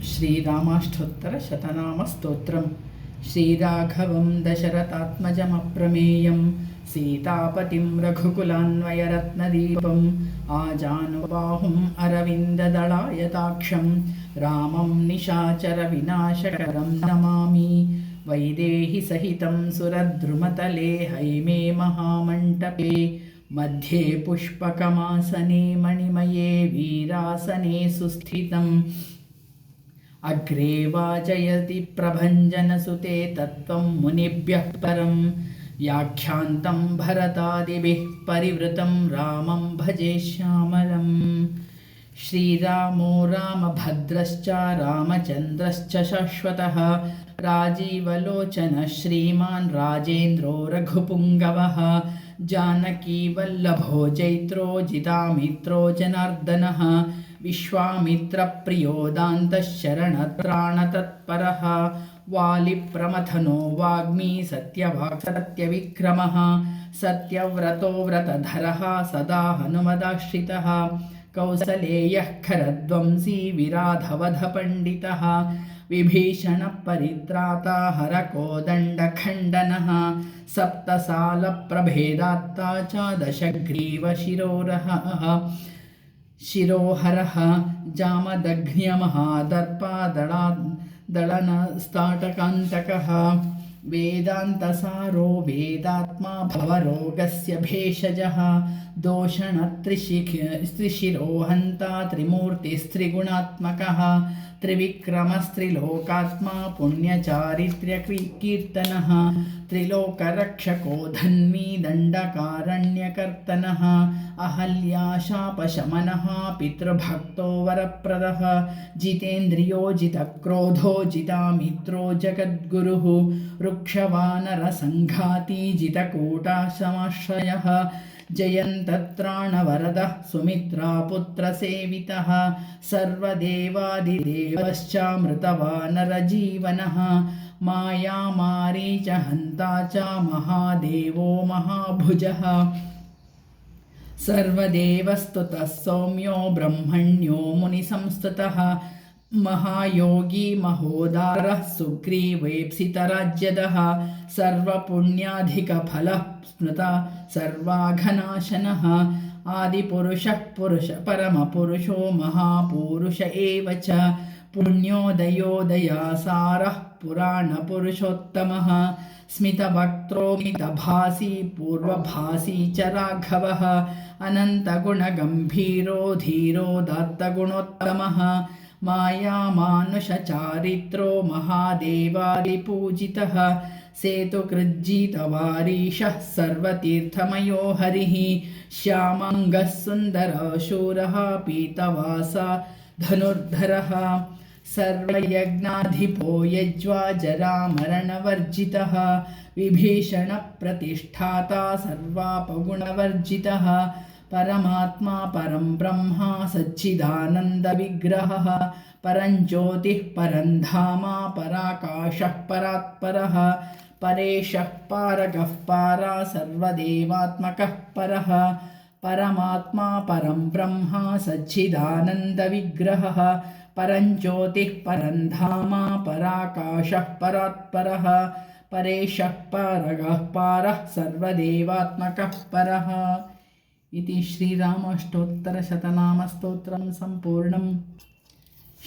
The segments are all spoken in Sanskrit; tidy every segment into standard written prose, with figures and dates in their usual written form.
श्रीरामाष्टोत्तरशतनामस्तोत्रम् श्रीराघवं दशरथात्मजमप्रमेयं सीतापतिं रघुकुलान्वयरत्नदीपम् आजानुबाहुम् अरविन्ददलायताक्षं रामं निशाचरविनाशकरं नमामि। वैदेहीसहितं सुरद्रुमतले हैमे महामण्टपे मध्ये पुष्पकमासने मणिमये वीरासने सुस्थितम् अग्रे वाजयति प्रभञ्जनसुते तत्त्वं मुनिभ्यः परं व्याख्यान्तं भरतादिभिः परिवृतं रामं भजे श्यामलम्। श्रीरामो रामभद्रश्च रामचन्द्रश्च शाश्वतः राजीवलोचनः श्रीमान् राजेन्द्रो रघुपुङ्गवः जानकीवल्लभो जैत्रो जितामित्रो जनार्दनः विश्वामित्रप्रियोदान्तः शरणत्राणतत्परः वालिप्रमथनो वाग्मी सत्यवाक् सत्यविक्रमः सत्यव्रतो व्रतधरः सदा हनुमदाश्रितः कौसलेयः खरध्वंसी विराधवधपण्डितः विभीषणपरित्राता हरकोदण्डखण्डनः सप्तसालप्रभेदात्ता च दशग्रीवशिरोरहः शिरोहरः जामदग्न्यमहादर्पादलनस्ताटकान्तकः वेदान्तसारो वेदात्मा भवरोगस्य भेषजः दोषणत्रिशिरोहन्ता त्रिमूर्तिस्त्रिगुणात्मकः त्रिविक्रमस्त्रिलोकात्मा पुण्यचारित्र्यकीर्तनः त्रिलोकरक्षको धन्वी दण्डकारण्यकर्तनः अहल्याशापशमनः पितृभक्तो वरप्रदः जितेन्द्रियो जितक्रोधो जितामित्रो जगद्गुरुः रुक्षवानरसङ्घाती जितकूटाशमाश्रयः जयन्तत्राणवरदः सुमित्रापुत्रसेवितः सर्वदेवादिदेवश्चामृतवानरजीवनः मायामारीचहन्ता च महादेवो महाभुजः सर्वदेवस्तुतः सौम्यो ब्रह्मण्यो मुनिसंस्तुतः महायोगी महोदारः सुग्रीवेप्सितराज्यदः सर्वपुण्याधिकफलः स्मृता सर्वाघनाशनः आदिपुरुषः परमपुरुषो महापुरुष एव च पुण्योदयोदयासारः पुराणपुरुषोत्तमः स्मितवक्त्रो मितभासी पूर्वभासी च राघवः अनन्तगुणगम्भीरो धीरोदात्तगुणोत्तमः मायामानुषचारित्रो महादेवादिपूजितः सेतुकृज्जितवारीशः सर्वतीर्थमयो हरिः श्यामाङ्गः सुन्दरः शूरः पीतवासा धनुर्धरः सर्वयज्ञाधिपो यज्वा जरामरणवर्जितः विभीषणप्रतिष्ठाता सर्वापगुणवर्जितः परमात्मा परं ब्रह्मा सच्चिदानन्दविग्रहः परं ज्योतिः परं धामा पराकाशः परात्परः परेशः पारगः पारा सर्वदेवात्मकः परः परमात्मा परं ब्रह्मा सच्चिदानन्दविग्रहः परं ज्योतिः परं धामा पराकाशः परात्परः परेशः पारगः पारः सर्वदेवात्मकः परः। इति श्रीरामाष्टोत्तरशतनामस्तोत्रं सम्पूर्णम्।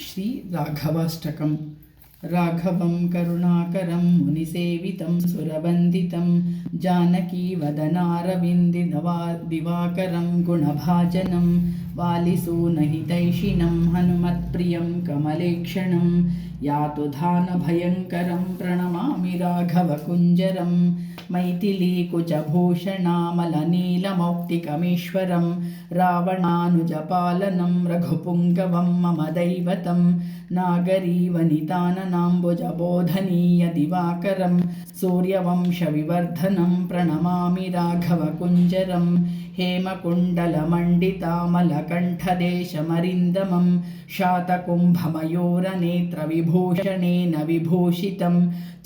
श्रीराघवाष्टकम्। राघवं करुणाकरं मुनिसेवितं सुरवन्दितं जानकीवदनारविन्दिवाकरं गुणभाजनं वालिसूनहितैषिणं हनुमत्प्रियं कमलेक्षणं यातुधानभयङ्करं प्रणमामि राघवकुञ्जरं मैथिलीकुचभूषणामलनीलमौक्तिकमीश्वरं रावणानुजपालनं रघुपुङ्गवं मम दैवतं नागरीवनिताननाम्बुजबोधनीयदिवाकरं सूर्यवंशविवर्धनं प्रणमामि राघवकुञ्जरं हेमकुण्डलमण्डितामलकण्ठदेशमरिन्दमं शातकुम्भमयूरनेत्रविभूषणेन विभूषितं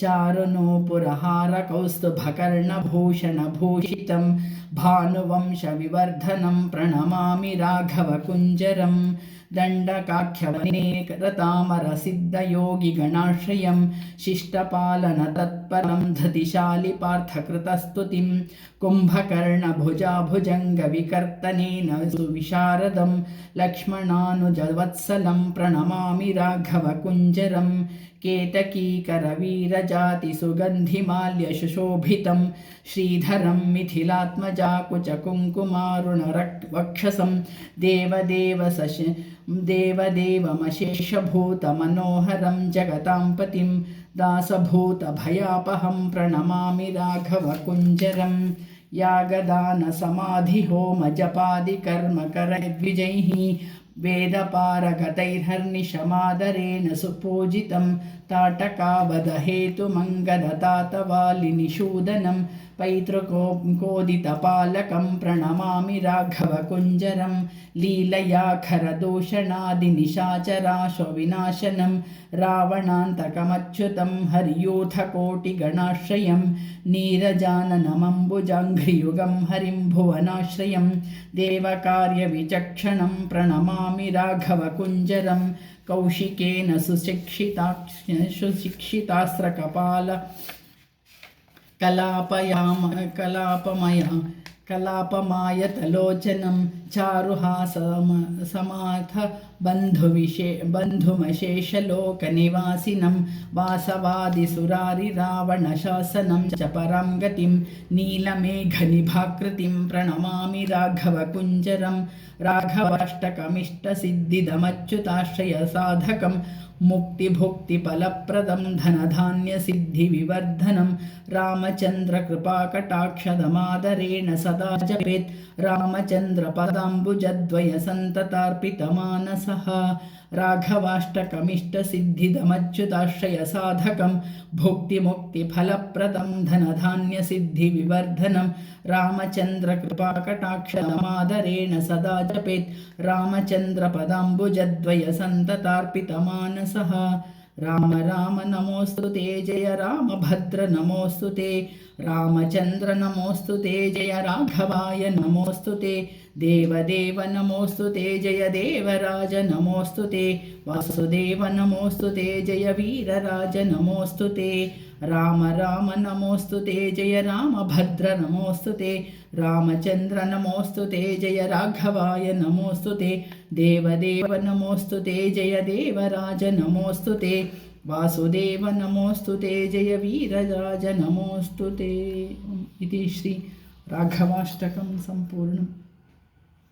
चारुनूपुरहारकौस्तुभकर्णभूषणभूषितं भानुवंशविवर्धनं प्रणमामि राघवकुञ्जरं दण्डकाख्यवने रतामरसिद्धयोगिगणाश्रयं शिष्टपालनतत्परं धतिशालिपार्थकृतस्तुतिं कुम्भकर्णभुजाभुजङ्गविकर्तनेन सुविशारदं लक्ष्मणानुजवत्सलं प्रणमामि राघवकुञ्जरं केतकीकरवीरजातिसुगन्धिमाल्यशुशोभितं श्रीधरं मिथिलात्मजाकुचकुङ्कुमारुणवक्षसं देवदेवमशेषभूतमनोहरं जगतां पतिं दासभूतभयापहं प्रणमामि राघवकुञ्जरं यागदानसमाधिहोमजपादिकर्मकरद्विजैः वेदपारगतैर्हर्निशमादरेण सुपूजितं ताटकावदहेतुमङ्गदतातवालिनिषूदनं पैतृकोदितपालकं प्रणमामि राघवकुञ्जरं लीलया खरदूषणादिनिशाचराशविनाशनं रावणान्तकमच्युतं हरियूथकोटिगणाश्रयं नीरजाननमम्बुजाङ्घ्रियुगं हरिं भुवनाश्रयं देवकार्यविचक्षणं प्रणमामि राघवकुञ्जरं कौशिकेन सुशिक्षितास्त्रकपाल कलापमायतलोचनं चारुहासमाथ बन्धुमशेषलोकनिवासिनं वासवादिसुरारिरावणशासनं च परां गतिं नीलमेघनिभाकृतिं प्रणमामि राघवकुञ्जरं राघवाष्टकमिष्टसिद्धिदमच्युताश्रयसाधकं मुक्तिभुक्तिफलप्रदं धनधान्यसिद्धिविवर्धनं रामचन्द्रकृपाकटाक्षदमादरेण सदा जपेत् रामचन्द्रपदाम्बुजद्वयसन्ततार्पितमानसः राघवाष्टकमिष्टसिद्धिदमच्युताश्रयसाधकं भुक्तिमुक्तिफलप्रदं धनधान्यसिद्धिविवर्धनं रामचन्द्रकृपाकटाक्षदमादरेण सदा जपेत् रामचन्द्रपदाम्बुजद्वयसन्ततार्पितमानसः राम राम नमोऽस्तु ते जय रामभद्र नमोऽस्तु ते रामचन्द्र नमोऽस्तु ते जय राघवाय नमोऽस्तु ते देवदेव नमोऽस्तु ते जय देवराज नमोऽस्तु ते वासुदेव नमोऽस्तु ते जय वीरराज नमोऽस्तु ते राम राम नमोऽस्तु ते जय रामभद्र नमोऽस्तु ते रामचन्द्र नमोऽस्तु ते जय राघवाय नमोऽस्तु ते देवदेव नमोऽस्तु ते जय देवराज नमोऽस्तु ते वासुदेव नमोऽस्तु ते जय वीरराज नमोऽस्तु ते इति श्री राघवाष्टकं सम्पूर्णम्।